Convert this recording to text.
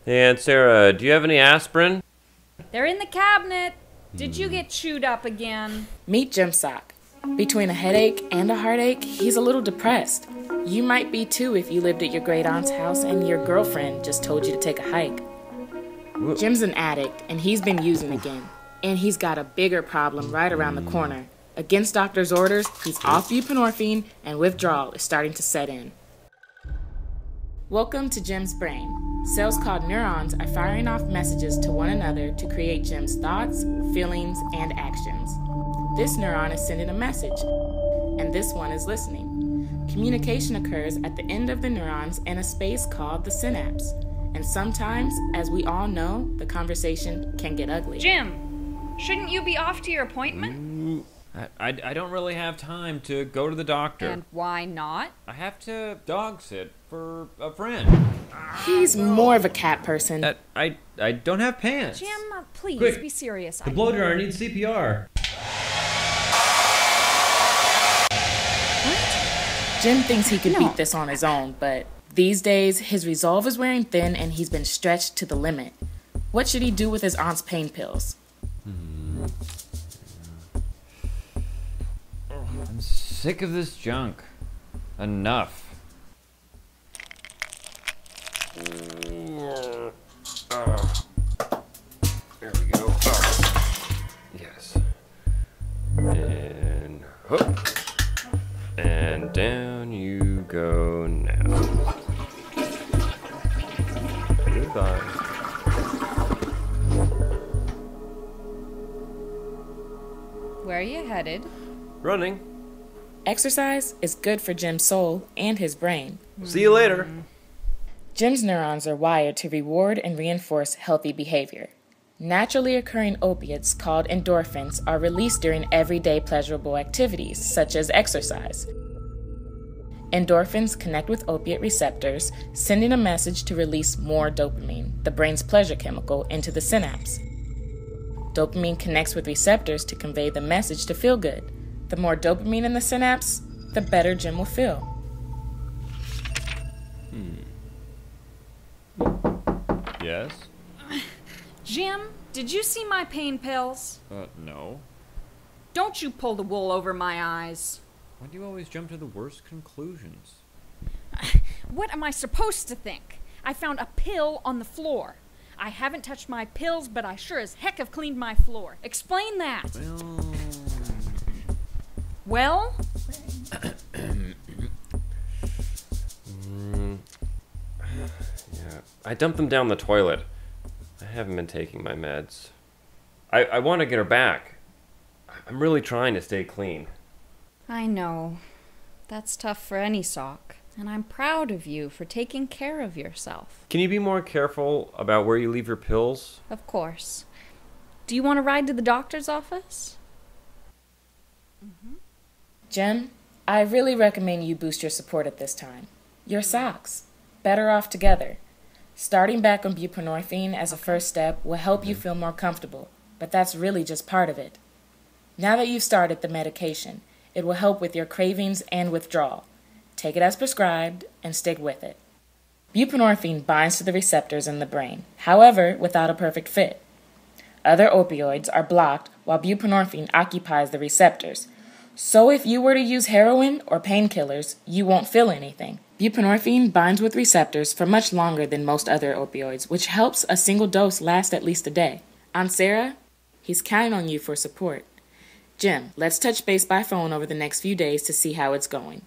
Hey, Aunt Sarah, do you have any aspirin? They're in the cabinet. Did you get chewed up again? Meet Jim Sock. Between a headache and a heartache, he's a little depressed. You might be too if you lived at your great aunt's house and your girlfriend just told you to take a hike. Jim's an addict and he's been using again. And he's got a bigger problem right around the corner. Against doctor's orders, he's off buprenorphine and withdrawal is starting to set in. Welcome to Jim's brain. Cells called neurons are firing off messages to one another to create Jim's thoughts, feelings, and actions. This neuron is sending a message, and this one is listening. Communication occurs at the end of the neurons in a space called the synapse. And sometimes, as we all know, the conversation can get ugly. Jim, shouldn't you be off to your appointment? I don't really have time to go to the doctor. And why not? I have to dog sit for a friend. He's more of a cat person. I don't have pants. Jim, please, Quick, be serious. The blow dryer needs CPR. Jim thinks he could beat this on his own, but these days, his resolve is wearing thin and he's been stretched to the limit. What should he do with his aunt's pain pills? I'm sick of this junk. Enough. There we go. Yes. And hook. And down you go now. Goodbye. Where are you headed? Running. Exercise is good for Jim's soul and his brain. See you later. Jim's neurons are wired to reward and reinforce healthy behavior. Naturally occurring opiates called endorphins are released during everyday pleasurable activities, such as exercise. Endorphins connect with opiate receptors, sending a message to release more dopamine, the brain's pleasure chemical, into the synapse. Dopamine connects with receptors to convey the message to feel good. The more dopamine in the synapse, the better Jim will feel. Yes? Jim, did you see my pain pills? No. Don't you pull the wool over my eyes. Why do you always jump to the worst conclusions? What am I supposed to think? I found a pill on the floor. I haven't touched my pills, but I sure as heck have cleaned my floor. Explain that. Well? Yeah, I dumped them down the toilet. I haven't been taking my meds. I want to get her back. I'm really trying to stay clean. I know. That's tough for any sock. And I'm proud of you for taking care of yourself. Can you be more careful about where you leave your pills? Of course. Do you want to ride to the doctor's office? Jim, I really recommend you boost your support at this time. Your socks. Better off together. Starting back on buprenorphine as a first step will help you feel more comfortable, but that's really just part of it. Now that you've started the medication, it will help with your cravings and withdrawal. Take it as prescribed and stick with it. Buprenorphine binds to the receptors in the brain, however, without a perfect fit. Other opioids are blocked while buprenorphine occupies the receptors. So if you were to use heroin or painkillers, you won't feel anything. Buprenorphine binds with receptors for much longer than most other opioids, which helps a single dose last at least a day. Aunt Sarah, he's counting on you for support. Jim, let's touch base by phone over the next few days to see how it's going.